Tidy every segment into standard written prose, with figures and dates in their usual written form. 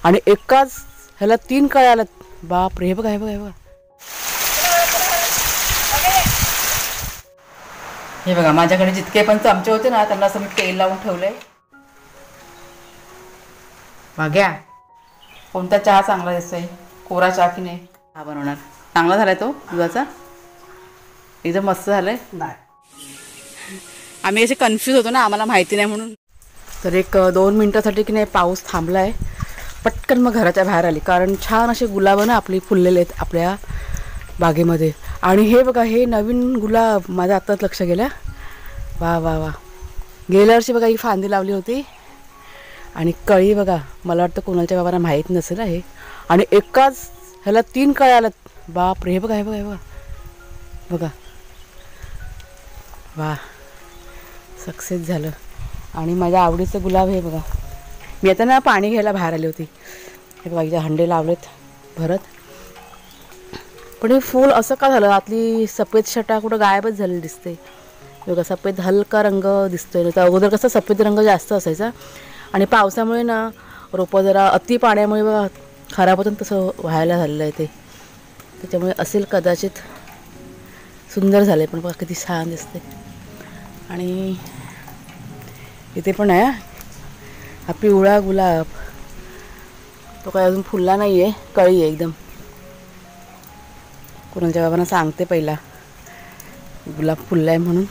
आणि एकाच ह्याला 3 कळ्या आल्यात. बापरे, हे बघा हे बघा हे बघा हे बघा. माझ्याकडे जितके पण चमचे होते ना त्यांना असं मी तेल लावून ठेवलंय. बघ्या कोणता चहा चांगला दिसतोय, कोरा चहा की नाही. हा बनवणार चांगला झालाय तो दुधाचा, एकदम मस्त झालंय. आम्ही असे कन्फ्यूज होतो ना, आम्हाला माहिती नाही म्हणून. तर एक 2 मिनिटासाठी की नाही पाऊस थांबलाय. पटकन मग घराच्या बाहेर आली, कारण छान असे गुलाब ना आपली फुललेले आहेत आपल्या बागेमध्ये. आणि हे बघा हे नवीन गुलाब माझ्या आत्ताच लक्ष गेल्या. वा वा वा. गेल्या वर्षी बघा ही फांदी लावली होती आणि कळी बघा, मला वाटतं कोणाच्या बाबांना माहीत नसेल हे. आणि एकाच ह्याला 3 कळ्या आल्यात. बापरे, हे बघा हे बघा हे बघा बघा. वा, सक्सेस झालं. आणि माझ्या आवडीचं गुलाब हे बघा. मी आता ना पाणी घ्यायला बाहेर आली होती, हे बघा इथे हंडे लावलेत भरत. पण हे फूल असं का झालं, आतली सफेद छटा कुठं गायबच झालेली दिसते. बघा सफेद हलका रंग दिसतोय ना. तर अगोदर कसं सफेद रंग जास्त असायचा आणि पावसामुळे ना रोपं जरा अति पाण्यामुळे बघा खराब होतं, तसं व्हायला झालेलं आहे ते. त्याच्यामुळे असेल कदाचित. सुंदर झाले पण बघा किती छान दिसते. आणि इथे पण आहे हा पिवळा गुलाब, तो काय अजून फुलला नाही आहे, कळी आहे एकदम. कोणाच्या बाबांना सांगते पहिला गुलाब फुलला आहे म्हणून.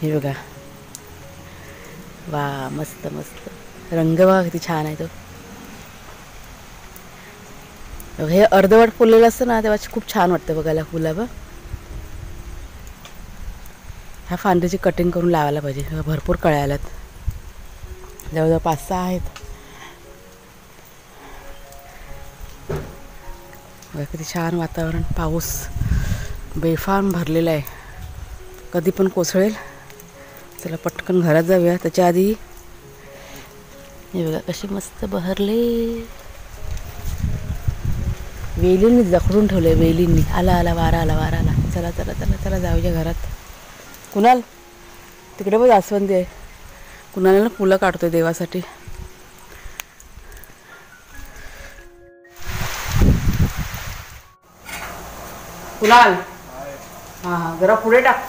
हे बघा वा, मस्त मस्त रंग बघा किती छान आहे तो. हे अर्धवट फुललेलं असतं ना तेव्हा खूप छान वाटतं बघायला गुलाब. ह्या फांदीची कटिंग करून लावायला पाहिजे. भरपूर कळ्या आल्यात, जवळजवळ 5-6 आहेत. किती छान वातावरण, पाऊस बेफाम भरलेला आहे, कधी पण कोसळेल. चला पटकन घरात जाऊया. त्याच्या आधी हे बघा कशी मस्त बहरले. वेलींनी जखडून ठेवले, वेलींनी. आला आला वारा आला वारा आला. चला चला चला चला जाऊया घरात. कुणाल तिकडे बघ जास्वंदी आहे. कुणाला ना फुलं काढतोय देवासाठी. कुणाल हां हां जरा पुढे टाक.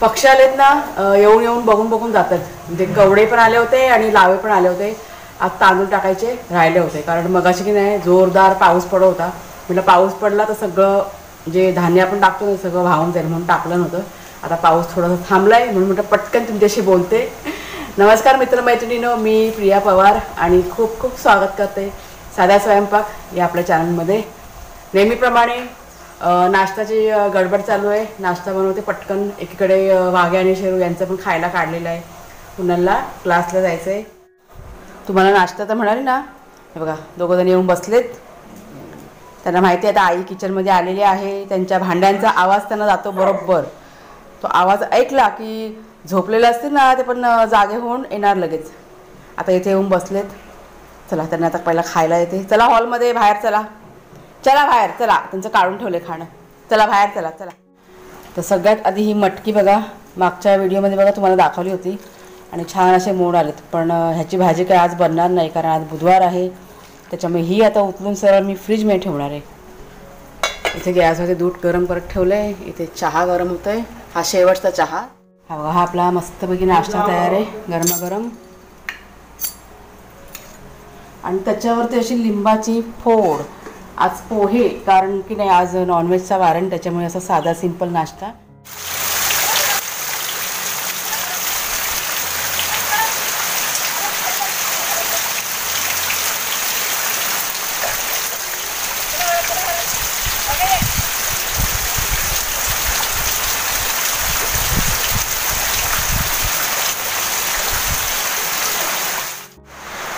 पक्षी आलेत ना, येऊन येऊन बघून बघून जातात. म्हणजे कवडे पण आले होते आणि लावे पण आले होते. आज तांदूळ टाकायचे राहिले होते, कारण मगाशी की नाही जोरदार पाऊस पडत होता. म्हटलं पाऊस पडला तर सगळं जे धान्य आपण टाकतो ना सगळं वाहून जाईल म्हणून टाकलं नव्हतं. आता पाऊस थोडासा थांबलाय म्हणून म्हटलं पटकन तुमच्याशी बोलते. नमस्कार मित्रमैत्रिणींनो, मी प्रिया पवार आणि खूप खूप स्वागत करते साधा स्वयंपाक या आपल्या चॅनलमध्ये. नेहमीप्रमाणे नाश्त्याची गडबड चालू आहे. नाश्ता बनवते पटकन. एकीकडे वाघे आणि शेरू यांचं पण खायला काढलेलं आहे. कुणाला क्लासला जायचं आहे. तुम्हाला नाश्ता तर म्हणाले ना. हे बघा दोघंजण येऊन बसलेत. त्यांना माहिती आहे आता आई किचनमध्ये आलेली आहे. त्यांच्या भांड्यांचा आवाज त्यांना जातो बरोबर. तो आवाज ऐकला की झोपलेले असतील ना ते पण जागे होऊन येणार लगेच. आता इथे येऊन बसलेत. चला त्यांना आता पहिला खायला येते. चला हॉलमध्ये बाहेर चला, चला बाहेर चला. त्यांचं काढून ठेवले खाणं. चला बाहेर चला चला. तर सगळ्यात आधी ही मटकी बघा, मागच्या व्हिडिओमध्ये बघा तुम्हाला दाखवली होती आणि छान असे मोड आलेत. पण ह्याची भाजी काय आज बनणार नाही, कारण आज बुधवार आहे. त्याच्यामुळे ही आता उचलून सरळ मी फ्रीजमध्ये ठेवणार आहे. इथे गॅसवरती दूध गरम करत ठेवलं आहे. इथे चहा गरम होतं आहे. हा शेवटचा चहा. हा बघा हा आपला मस्तपैकी नाश्ता तयार आहे गरमागरम. आणि त्याच्यावरती अशी लिंबाची फोड. आज पोहे, कारण की नाही आज नॉनव्हेजचा वार आहे, त्याच्यामुळे असा साधा सिंपल नाश्ता.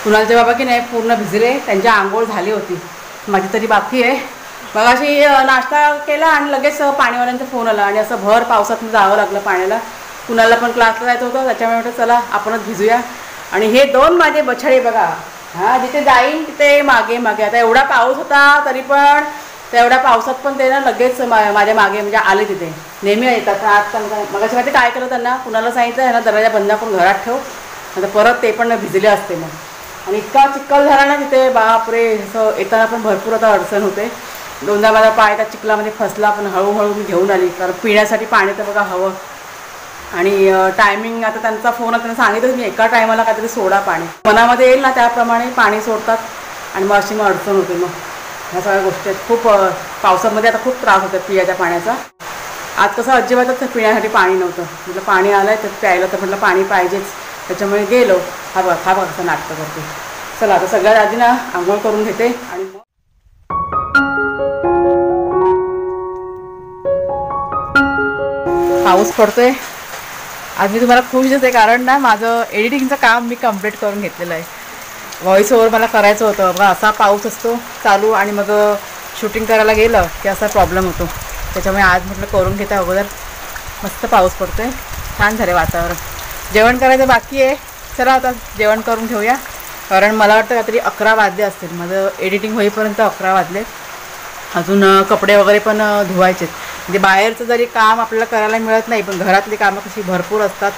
कुणालचे बाबा की नाही पूर्ण भिजले, त्यांची आंघोळ झाली होती, माझी तरी बाकी आहे. मग अशी नाश्ता केला आणि लगेच पाणीवाल्यांचा फोन आला आणि असं भर पावसात जावं लागलं पाण्याला. कुणाला पण क्लासला जायचं होतं, त्याच्यामुळे म्हटलं चला आपणच भिजूया. आणि हे 2 माझे बछडे बघा, हां जिथे जाईन तिथे मागे मागे. आता एवढा पाऊस होता तरी पण तेवढ्या पावसात पण ते ना लगेच माझ्या मागे म्हणजे आले. तिथे नेहमी येतात. आज मगाशी माहिती काय केलं त्यांना, कुणाला सांगितलं ह्यांना दरवाजा बंद करून घरात ठेव आता परत ते पण भिजले असते मग. आणि इतका चिखल झाला ना तिथे, बापरे, असं येताना पण भरपूर आता अडचण होते. दोनदा माझा पाय त्या चिखलामध्ये फसला, पण हळूहळू मी घेऊन आली, कारण पिण्यासाठी पाणी तर बघा हवं. आणि टायमिंग आता त्यांचा फोन त्यांना सांगितलं मी एका टायमाला काहीतरी सोडा पाणी, मनामध्ये येईल ना त्याप्रमाणे पाणी सोडतात. आणि मग अशी मग अडचण होते. मग ह्या सगळ्या गोष्टी आहेत. खूप पावसामध्ये आता खूप त्रास होतात पिण्याच्या पाण्याचा. आज कसं अजिबातच पिण्यासाठी पाणी नव्हतं. म्हटलं पाणी आलं आहे तर प्यायला, तर म्हटलं पाणी पाहिजेच, त्याच्यामुळे गेलो. हा बघ कसं नाटकं करते. चला आता सगळ्यात आधी ना आंघोळ करून घेते. आणि मग पाऊस पडतोय. आज मी तुम्हाला खुश दिसते, कारण ना माझं एडिटिंगचं काम मी कंप्लीट करून घेतलेलं आहे. व्हॉइस ओव्हर मला करायचं होतं. बघा असा पाऊस असतो चालू, आणि मग शूटिंग करायला गेलं की असा प्रॉब्लेम होतो. त्याच्यामुळे आज म्हटलं करून घेता अगोदर. मस्त पाऊस पडतोय, छान झालं वातावरण. जेवण करायचं बाकी आहे. चला आता जेवण करून घेऊया, कारण मला वाटतं काहीतरी 11 वाजले असतील. माझं एडिटिंग होईपर्यंत 11 वाजले. अजून कपडे वगैरे पण धुवायचे. म्हणजे बाहेरचं जरी काम आपल्याला करायला मिळत नाही, पण घरातली कामं कशी भरपूर असतात.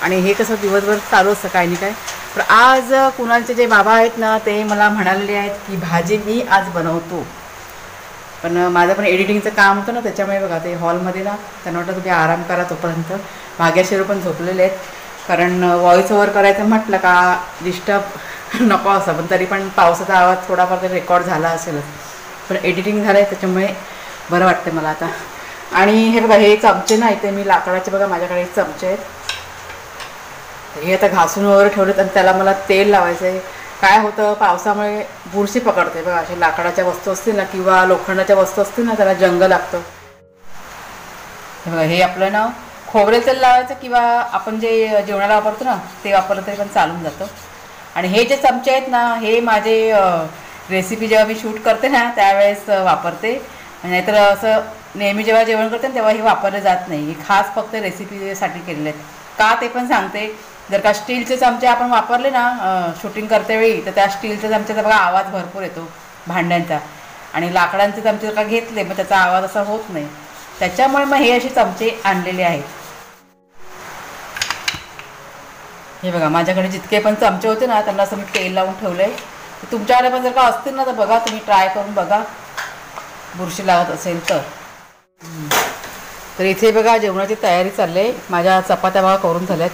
आणि हे कसं दिवसभर चालू असतं काही नाही काय. पण आज कुणालचे जे बाबा आहेत ना, ते मला म्हणालेले आहेत की भाजी मी आज बनवतो. पण माझं पण एडिटिंगचं काम होतं ना, त्याच्यामुळे बघा ते हॉलमध्ये ना त्यांना वाटतं तुम्ही आराम करा तोपर्यंत. भाग्याशिरू पण झोपलेले आहेत, कारण व्हॉइस ओव्हर करायचं म्हटलं का डिस्टर्ब नको असं. पण तरी पण पावसाचा आवाज थोडाफार तरी रेकॉर्ड झाला असेलच. पण एडिटिंग झालं आहे त्याच्यामुळे बरं वाटतं मला आता. आणि हे बघा हे चमचे ना, इथे मी लाकडाचे बघा माझ्याकडे चमचे आहेत. हे आता घासून वगैरे ठेवलेत, आणि त्याला मला तेल लावायचं आहे. काय होतं पावसामुळे बुरशी पकडते बघा. अशा लाकडाच्या वस्तू असतील ना किंवा लोखंडाच्या वस्तू असतील ना, त्याला जंग लागतं. हे बघा हे आपलं ना खोबरेल तेल लावायचं, किंवा आपण जे जेवणाला वापरतो ना ते वापरलं तरी पण चालून जातं. आणि हे जे चमचे आहेत ना, हे माझे रेसिपी जेव्हा मी शूट करते ना त्यावेळेस वापरते. नाहीतर असं नेहमी जेव्हा जेवण करते ना तेव्हा हे वापरले जात नाही. हे खास फक्त रेसिपीसाठी केलेले आहेत. का ते पण सांगते. जर का स्टीलचे चमचे आपण वापरले ना शूटिंग करतेवेळी, तर त्या स्टीलच्या चमच्याचा बघा आवाज भरपूर येतो भांड्यांचा. आणि लाकडांचे चमचे जर का घेतले मग त्याचा आवाज असा होत नाही. त्याच्यामुळे मग हे असे चमचे आणलेले आहेत. हे बघा माझ्याकडे जितके पण चमचे होते ना त्यांना असं मी तेल लावून ठेवलं आहे. तुमच्याकडे पण जर का असतील ना तर बघा, तुम्ही ट्राय करून बघा, बुरशी लागत असेल तर. तर इथे बघा जेवणाची तयारी चालली आहे. माझ्या चपात्या बघा करून झाल्यात.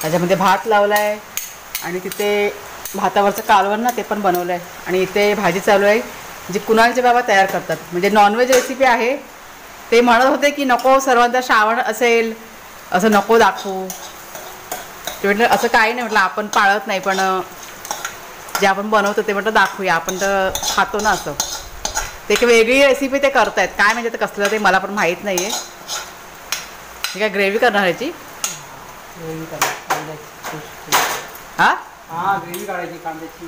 त्याच्यामध्ये भात लावला आहे, आणि तिथे भातावरचं कालवण ना ते पण बनवलं आहे. आणि इथे भाजी चालू आहे जी कुणालचे बाबा तयार करतात. म्हणजे नॉनव्हेज रेसिपी आहे. ते म्हणत होते की नको सर्वांचा श्रावण असेल असं नको दाखवू. ते म्हटलं असं काही नाही, म्हटलं आपण पाळत नाही, पण जे आपण बनवतो ते म्हटलं दाखवूया, आपण तर खातो ना असं. ते एक वेगळी रेसिपी ते करतायत. काय म्हणजे ते कसलं ते मला पण माहीत नाही आहे. हे काय ग्रेव्ही करणार याची? ग्रेव्ही हां ग्रेव्ही काढायची कांद्याची.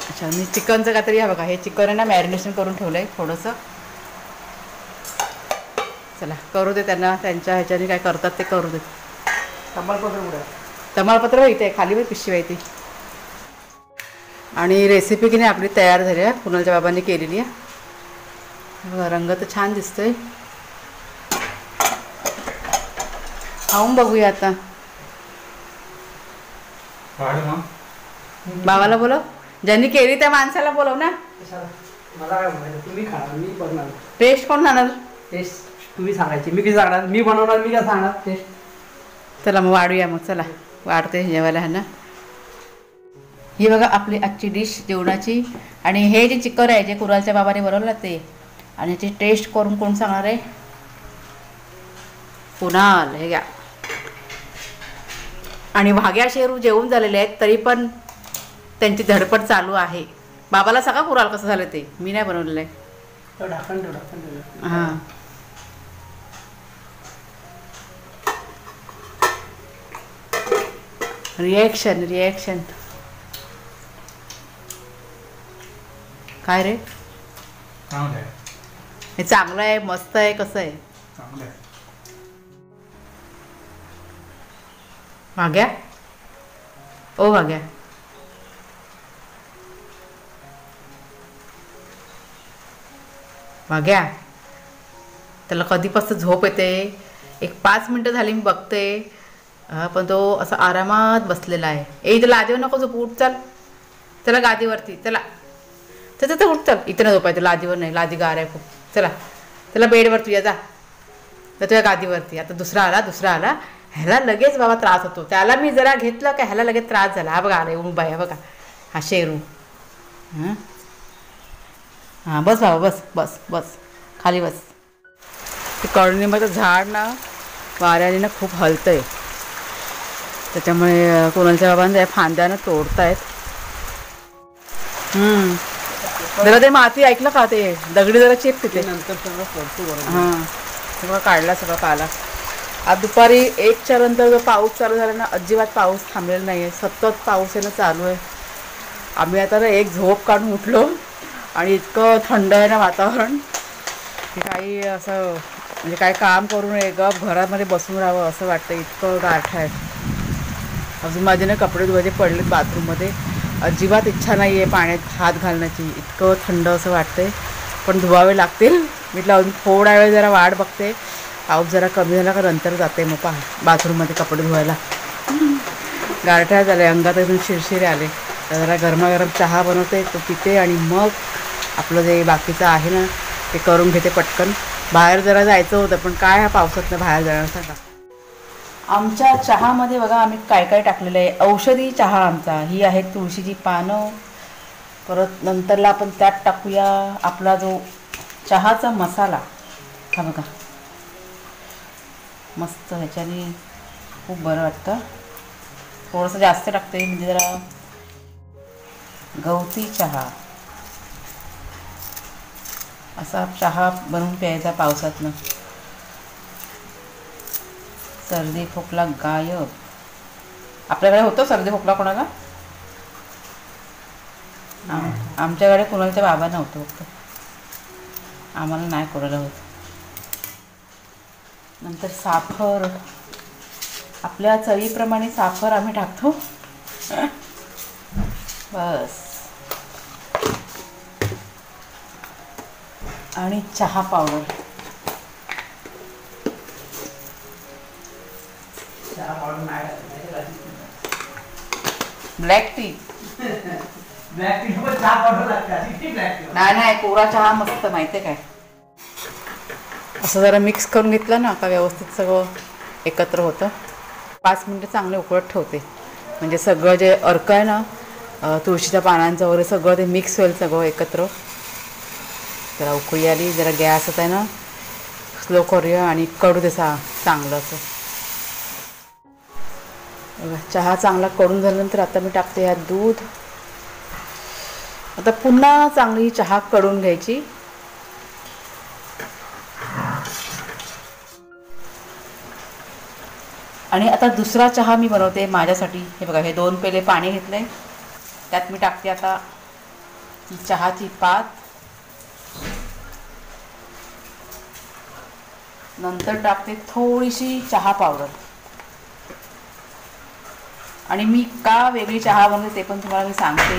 अच्छा, मी चिकनचं काहीतरी बघा, हे चिकन आहे ना मॅरिनेशन करून ठेवलं आहे थोडंसं. चला करू दे त्यांना, त्यांच्या ह्याच्याने काय करतात ते करू देत. तमालपत्र कुठे? तमालपत्र इथे खाली पण पिशवी आहे ती. आणि रेसिपी की नाही आपली तयार झाली आहे, कुणालच्या बाबांनी केलेली आहे. बघा रंग तर छान दिसतोय. खाऊन बघूया आता. बाबाला बोलव, ज्यांनी केली त्या माणसाला बोलव ना. मला काय म्हणायचं, तुम्ही खाणार मी बनवणार. टेस्ट कोण खाणार? टेस्ट तुम्ही सांगायची, मी किती सांगणार, मी बनवणार मी काय सांगणार टेस्ट. चला मग वाढूया. मग चला वाढते जेवायला है ना. ही बघा आपली आजची डिश जेवणाची. आणि हे जे चिकन आहे जे कुणालच्या बाबाने बनवलं ते, आणि याची टेस्ट करून कोण सांगणार आहे? कुणाल. हे घ्या. आणि भाग्या शेरू जेवून झालेले आहेत तरी पण त्यांची धडपड चालू आहे. बाबाला सांगा कुणाल कसं झालं ते, मी नाही बनवलेलं आहे. ढाकण ठेव. हां रिॲक्शन काय रे? हे चांगलं आहे, मस्त आहे, कसं आहे? भाग्या, ओ भाग्या, भाग्या, त्याला कधीपासून झोप येते. एक 5 मिनटं झाली मी बघते पण तो असा आरामात बसलेला आहे. इथं लादीवर नको झोपू, उठ चल. चला गादीवरती चला. तर तर उठ चल. इथं नाही झोपायचं, लादीवर नाही, लादी गार आहे खूप. चला चला बेडवर तुझ्या जा. तर तुझ्या गादीवरती. आता दुसरा आला. ह्याला लगेच बाबा त्रास होतो. त्याला मी जरा घेतलं का ह्याला लगेच त्रास झाला. हा बघा आला येऊन बाय, बघा हा शेरू. हां बस बाबा बस बस बस खाली बस. ते कडुनिंबाचं झाड ना वाऱ्याने ना खूप हलतंय, त्याच्यामुळे कोणाच्या बाबांच्या फांद्यानं तोडतायत. जरा ते माती ऐकलं का, ते दगडी जरा चेप तिथे नंतर सगळं पडतो बरोबर. हां सगळं काढला, सगळं पाला. आज दुपारी 1च्या नंतर जो पाऊस चालू झाला ना, अजिबात पाऊस थांबलेला नाही आहे, सतत पाऊस आहे ना चालू आहे. आम्ही आता ना एक झोप काढून उठलो आणि इतकं थंड आहे ना वातावरण की काही असं म्हणजे काय काम करू नये, गप घरामध्ये बसून राहावं असं वाटतं, इतकं गारठा आहे. अजून माझे ना कपडे धुवायचे पडलेत बाथरूममध्ये, अजिबात इच्छा नाही आहे पाण्यात हात घालण्याची, इतकं थंड असं वाटतंय, पण धुवावे लागतील. म्हटलं अजून थोडा वेळ जरा वाट बघते, पाऊस जरा कमी झाला का नंतर जाते मग बाथरूममध्ये कपडे धुवायला. गारठा झाले, अंगात अजून शिरशिरे आले. तर जरा गरमागरम चहा बनवते, तो पिते आणि मग आपलं जे बाकीचं आहे ना ते करून घेते पटकन. बाहेर जरा जायचं होतं, पण काय ह्या पावसातनं बाहेर जाणार सांगा. आमच्या चहामध्ये बघा आम्ही काय काय टाकलेलं आहे. औषधी चहा आमचा, ही आहे तुळशीची पानं. परत नंतरला आपण त्यात टाकूया आपला जो चहाचा मसाला. हा बघा मस्त, ह्याच्याने खूप बरं वाटतं. थोडंसं जास्त टाकते म्हणजे जरा गवती चहा, असा चहा बनवून प्यायचा पावसातनं. सर्दी खोकला गायब. आपल्याकडे होतो सर्दी खोकला कोणाला? आमच्याकडे कोणाच्या बाबा नव्हतं, फक्त आम्हाला नाही कोणाला होत. नंतर साखर, आपल्या चवीप्रमाणे साखर आम्ही टाकतो बस. आणि चहा पावडर, ब्लॅक टी. नाही कोरा चहा मस्त, माहिती आहे काय. असं जरा मिक्स करून घेतलं ना का व्यवस्थित सगळं एकत्र होतं. 5 मिनटं चांगले उकळत ठेवते, म्हणजे सगळं जे अर्क आहे ना तुळशीच्या पानांचं वगैरे सगळं ते मिक्स होईल सगळं एकत्र. जरा उकळी आली, जरा गॅस आहे ना स्लो करूया आणि कडू देसा चांगलं असं. चहा चांगला कडून झाल्यानंतर आता मी टाकते ह्यात दूध. आता पुन्हा चांगली ही चहा कडून घ्यायची. आणि आता दुसरा चहा मी बनवते माझ्यासाठी. हे बघा, हे 2 पेले पाणी घेतलंय, त्यात मी टाकते आता ही चहाची पात. नंतर टाकते थोडीशी चहा पावडर. आणि मी का वेगळी चहा बनवते ते पण तुम्हाला मी सांगते.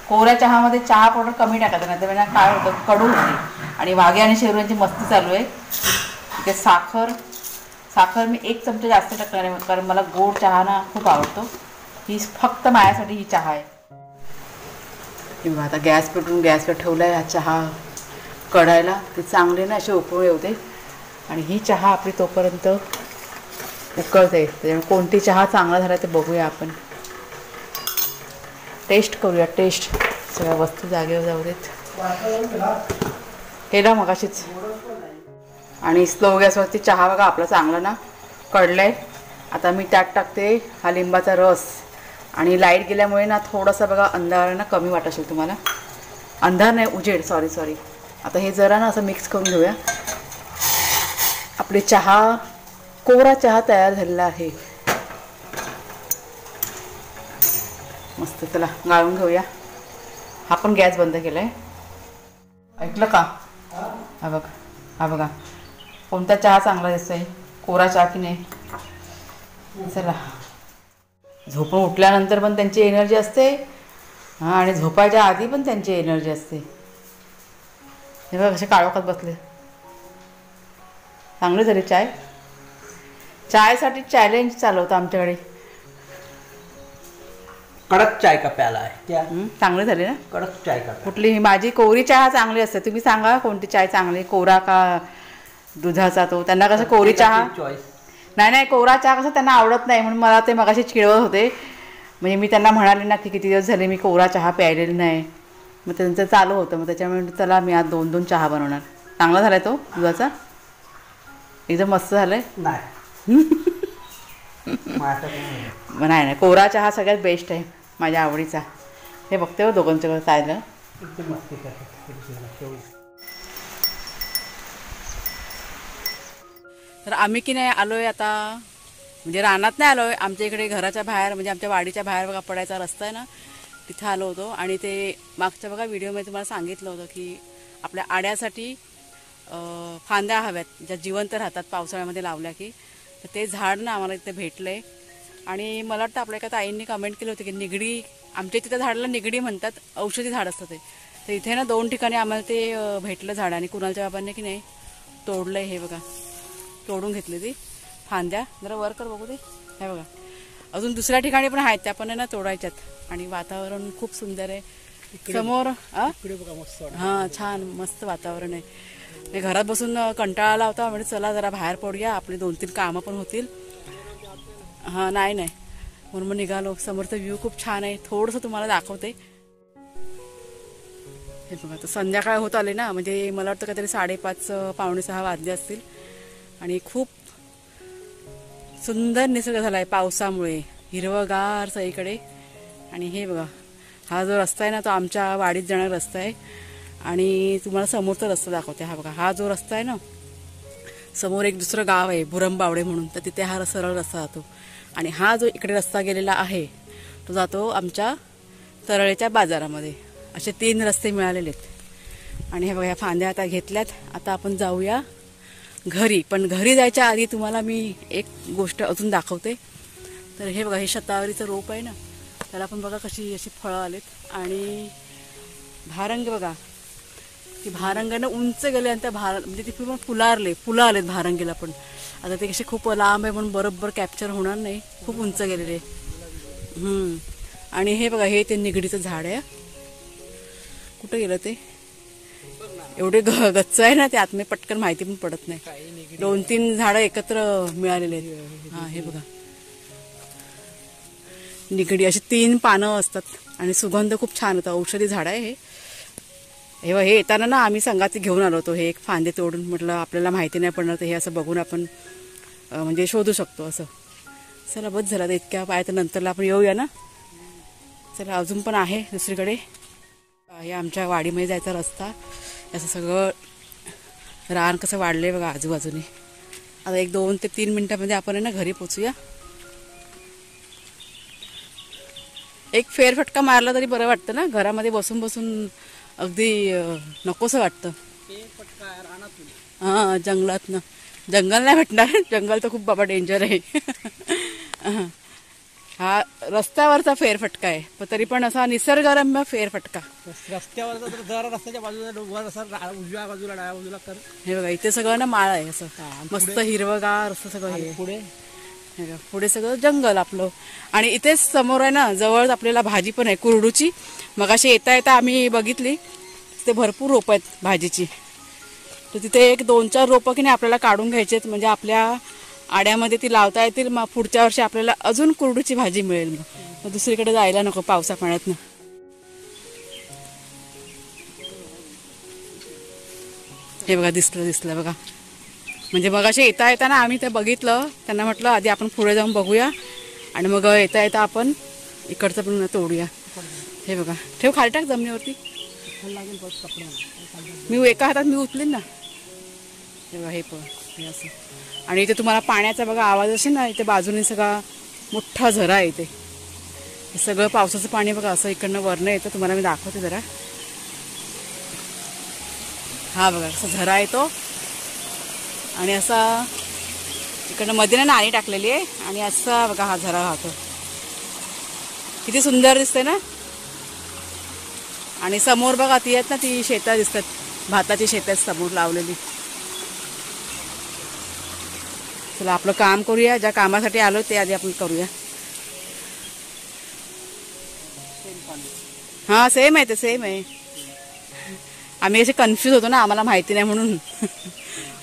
कोऱ्या चहामध्ये चहा पावडर कमी टाकायचं, नाही तर म्हणजे काय होतं कडू होते. आणि वाघे आणि शेरूंची मस्ती चालू आहे. तिथे साखर मी 1 चमचा जास्त टाकणार आहे, कारण मला गोड चहा ना खूप आवडतो. ही फक्त माझ्यासाठी ही चहा आहे. आता गॅस पेटून गॅसवर ठेवला आहे हा चहा कढायला. ते चांगले ना असे उकळून येऊ दे. आणि ही चहा आपली तोपर्यंत उकळते. त्याच्यामुळे कोणती चहा चांगला झाला ते बघूया आपण, टेस्ट करूया. टेस्ट सगळ्या वस्तू जागेवर जाऊ देत. केला मग अशीच. आणि स्लो गॅसवरती चहा बघा आपला चांगला ना कढलाय. आता मी त्यात टाकते हा लिंबाचा रस. आणि लाईट गेल्यामुळे ना थोडासा बघा अंधार ना कमी वाटत असेल तुम्हाला. अंधार नाही, उजेड, सॉरी. आता हे जरा ना असं मिक्स करून घेऊया. आपले चहा, कोरा चहा तयार झालेला आहे मस्त. चला गाळून घेऊया. हा पण गॅस बंद केला आहे, ऐकलं का. हा बघा कोणता चहा चांगला दिसतोय, कोरा चहा की नाही. चला, झोपून उठल्यानंतर पण त्यांची एनर्जी असते, हां, आणि झोपायच्या आधी पण त्यांची एनर्जी असते. हे बघा कसे काळोखात बसले. चांगली झाली चाय. चायसाठी चॅलेंज चालू होतं आमच्याकडे. कडक चाय का प्याला आहे क्या? चांगले झाले ना. कडक चाय का प्याला. कुठली माझी कोरी चहा चांगली असते. तुम्ही सांगा कोणती चाय चांगली, कोरा का दुधाचा? तो त्यांना कसं कोरी चहा चॉईस. नाही कोरा चहा कसं त्यांना आवडत नाही म्हणून मला ते मगाशी चिडवत होते. म्हणजे मी त्यांना म्हणाले ना की किती दिवस झाले मी कोरा चहा प्यायलेला नाही. मग त्यांचं चालू होतं. मग त्याच्यामुळे चला मी आज 2-2 चहा बनवणार. चांगला झालाय तो दुधाचा, एकदम मस्त झालंय. नाही नाही कोरा चहा सगळ्यात बेस्ट आहे माझ्या आवडीचा. हे बघते हो दोघांचं चायलं. एकदम मस्ती करते. तर आम्ही की नाही आलोय आता, म्हणजे रानात नाही आलोय, आमच्या इकडे घराच्या बाहेर म्हणजे आमच्या वाडीच्या बाहेर बघा पडायचा रस्ता आहे ना, तिथे आलो होतो. आणि ते मागच्या बघा व्हिडिओमध्ये तुम्हाला सांगितलं होतं की आपल्या आड्यासाठी फांद्या हव्यात ज्या जिवंत राहतात पावसाळ्यामध्ये लावल्या की. तर ते झाड ना आम्हाला इथे भेटलं आहे. आणि मला वाटतं आपल्या एका ताईंनी कमेंट केली होती की निगडी, आमच्या तिथं झाडाला निगडी म्हणतात, औषधी झाड असतं ते. तर इथे ना 2 ठिकाणी आम्हाला ते भेटलं झाड. आणि कुणालच्या बाबांनी की नाही तोडलं आहे. हे बघा तोडून घेतली ती फांद्या. जरा वर कर बघू दे. हे बघा अजून दुसऱ्या ठिकाणी पण आहेत, त्या पण आहे ना तोडायच्यात. आणि वातावरण खूप सुंदर आहे समोर. हां छान मस्त वातावरण आहे. मी घरात बसून कंटाळा आला होता, म्हणजे चला जरा बाहेर पडूया, आपली 2-3 कामं पण होतील. हां नाही म्हणून मग निघालो. समोरचा व्ह्यू खूप छान आहे, थोडंसं तुम्हाला दाखवते. हे बघा तर संध्याकाळ होत आले ना, म्हणजे मला वाटतं काहीतरी 5:30 पावणे 6 वाजले असतील. आणि खूप सुंदर निसर्ग झाला आहे पावसामुळे, हिरवगार सगळीकडे. आणि हे बघा हा जो रस्ता आहे ना तो आमच्या वाडीत जाणारा रस्ता आहे. आणि तुम्हाला समोरचा रस्ता दाखवते. हा बघा हा जो रस्ता आहे ना, समोर एक दुसरं गाव आहे बुरंबावडे म्हणून, तर तिथे हा सरळ रस्ता जातो. आणि हा जो इकडे रस्ता गेलेला आहे तो जातो आमच्या तरळेच्या बाजारामध्ये. असे 3 रस्ते मिळालेले आहेत. आणि हे बघा ह्या फांद्या आता घेतल्यात. आता आपण जाऊया घरी. पण घरी जायच्या आधी तुम्हाला मी एक गोष्ट अजून दाखवते. तर हे बघा हे शतावरीचं रोप आहे ना, त्याला पण बघा कशी अशी फळं आलेत. आणि भारंग बघा, ती भारंगानं उंच गेले आणि त्या म्हणजे ती पण फुलं आलेत भारंगीला पण. आता ते कसे खूप लांब आहे म्हणून बरोबर कॅप्चर होणार नाही, खूप उंच गेलेले. आणि हे बघा हे ते निगडीचं झाड आहे. कुठं गेलं ते, एवढे गच्च आहे ना ते आतमध्ये पटकन माहिती पण पडत नाही. 2-3 झाडं एकत्र मिळालेले आहेत. हां हे बघा निगडी अशी 3 पानं असतात. आणि सुगंध खूप छान होता. औषधी झाड आहे हे. हे येताना ना आम्ही संगाती घेऊन आलो होतो. हे एक फांदे तोडून म्हटलं आपल्याला माहिती नाही पडणार, तर हे असं बघून आपण म्हणजे शोधू शकतो असं. चला बस झाला तर इतक्या पाय, तर नंतरला आपण येऊया ना. चला अजून पण आहे दुसरीकडे. हे आमच्या वाडीमध्ये जायचा रस्ता. असं सगळं रान कसं वाढलंय बघा आजूबाजूने. आता 1-2 ते 3 मिनिटांमध्ये आपण आहे ना घरी पोचूया. एक फेरफटका मारला तरी बरं वाटतं ना, घरामध्ये बसून बसून अगदी नकोसं वाटतं. हां जंगलात ना, जंगल नाही भेटणार, जंगल तर खूप बाबा डेंजर आहे. हा रस्त्यावरचा फेरफटका आहे, पण तरी पण असा निसर्गरम्य फेरफटका. रस्त्यावर जरा रस्त्याच्या बाजूला डोंगर असं उजव्या बाजूला डाव्या बाजूला कर. हे बघा इथे सगळं ना माळ आहे असं मस्त हिरवगार असं सगळं. हे पुढे सगळं जंगल आपलं. आणि इथेच समोर आहे ना जवळ आपल्याला भाजी पण आहे कुरडूची. मगाशी येता येता आम्ही बघितली, तिथे भरपूर रोपं आहेत भाजीची. तर तिथे एक 2-4 रोपं की नाही आपल्याला काढून घ्यायची आहेत, म्हणजे आपल्या आड्यामध्ये ती लावता येतील. मग पुढच्या वर्षी आपल्याला अजून कुरडूची भाजी मिळेल. मग दुसरीकडे जायला नको पावसा पाण्यातनं. हे बघा दिसलं बघा. म्हणजे मगाशी येता येताना आम्ही ते बघितलं, त्यांना म्हटलं आधी आपण पुढे जाऊन बघूया आणि मग येता येता आपण इकडचं पण तोडूया. हे बघा ठेव खाली टाक जमिनीवरती. मी एका हातात मी उचलेन ना. हे बघा हे असं. आणि इथे तुम्हाला पाण्याचा बघा आवाज असेल ना, इथे बाजूने सगळा मोठा झरा आहे. इथे हे सगळं पावसाचं पाणी बघा असं इकडनं वरनं येतं. तुम्हाला मी दाखवते जरा. हा बघा असं झरा येतो आणि असा इकडनं मध्ये नाणी टाकलेली आहे आणि असा बघा हा झरा राहतो. किती सुंदर दिसते ना. आणि समोर बघा ती आहेत ना, ती शेतं दिसतात, भाताची शेतं समोर लावलेली. चला आपलं काम करूया, ज्या कामासाठी आलो ते आधी आपण करूया. हां सेम आहे, ते सेम आहे. आम्ही असे कन्फ्यूज होतो ना, आम्हाला माहिती नाही म्हणून.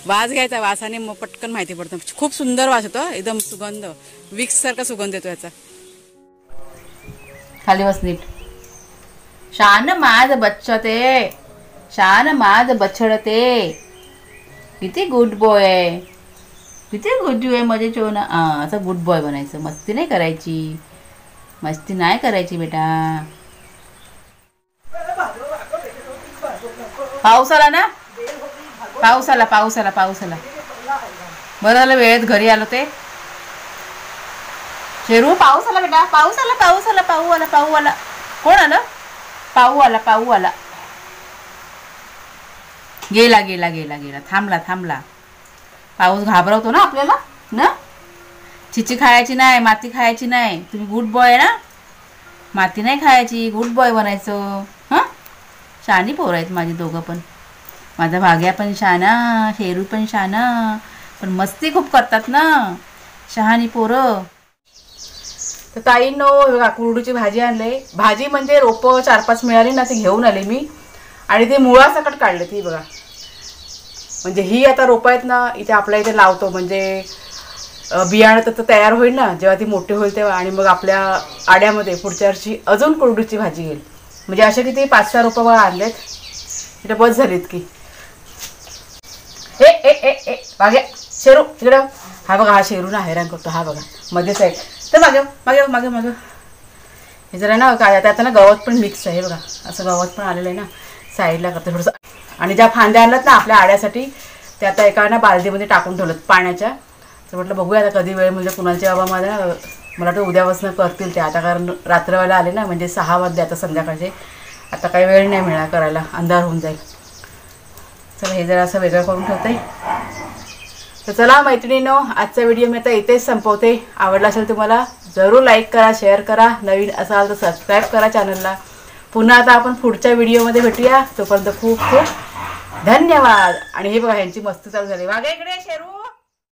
वास घ्यायचा, वासाने मग पटकन माहिती पडतं. खूप सुंदर वास येतो, एकदम सुगंध, विक्स सारखा सुगंध येतो याचा. खाली बस नीट. शान माझ बच्चा ते, शान माझ बछड ते. किती गुड बॉय आहे, किती गुड आहे माझे चोना. असं गुड बॉय बनायचं, मस्ती नाही करायची, मस्ती नाही करायची बेटा. पाऊस आला ना, पाऊस आला, पाऊस आला, पाऊस आला. बरं झालं वेळेत घरी आलो ते. शेरू पाऊस आला बेटा, पाऊस आला, पाऊस आला, पाऊ आला, पाऊ आला. कोण आलं? पाऊ आला, पाऊ आला. गेला गेला गेला गेला, थांबला थांबला. पाऊस घाबरवतो ना आपल्याला ना. चिची खायची नाही, माती खायची नाही. तुम्ही गुड बॉय ना, माती नाही खायची, गुड बॉय बनायचं. हां शहाणी पोरं आहेत माझी दोघं पण. माझा भाग्या पण शहाणा, शेरू पण शहाणा, पण मस्ती खूप करतात ना शहाणी पोरं. तर ताईंनो बघा कुरडूची भाजी आणले. भाजी म्हणजे रोपं 4-5 मिळाली ना, ती घेऊन आले मी आणि ते मुळासकट काढले. ती बघा, म्हणजे ही आता रोपं आहेत ना, इथे आपल्या इथे लावतो. म्हणजे बियाणं तर तयार होईल ना जेव्हा ती मोठी होईल तेव्हा, आणि मग आपल्या आड्यामध्ये पुढच्या वर्षी अजून कुरडूची भाजी येईल. म्हणजे असे किती 5-6 रोपं बघा आणलेत. इथे बस झालीत की. ए ए ए ए मागे शेरू इकडं. हा बघा, हा शेरू ना हैराण करतो. हा बघा मध्येच आहे, तर मागे मागे मागे मागे. हे जरा ना काय त्यात ना गवत पण मिक्स आहे बघा, असं गवत पण आलेलं आहे ना, साईडला करतो थोडंसं. आणि ज्या फांद्या आणल्यात ना आपल्या आड्यासाठी, ते आता एका ना बालदीमध्ये टाकून ठेवलं पाण्याच्या. तर म्हटलं बघूया आता कधी वेळ म्हणजे कुणाचे बाबा माझ्या ना, मला वाटतं उद्यापासून करतील ते. आता कारण रात्रवाला आले ना, म्हणजे 6 वाजले आता संध्याकाळचे. आता काही वेळ नाही मिळणार करायला, अंधार होऊन जाईल. चला हे जरा असं वेगळं करून ठेवते. तर चला मैत्रिणींनो, आजचा व्हिडिओ मी आता इथेच संपवते. आवडला असेल तुम्हाला जरूर लाईक करा, शेअर करा. नवीन असाल तर सबस्क्राईब करा चॅनलला. पुन्हा आता आपण पुढच्या व्हिडिओमध्ये भेटूया. तोपर्यंत खूप खूप धन्यवाद. आणि हे बघा ह्यांची मस्ती चालू झाली. वागा इकडे शेरू.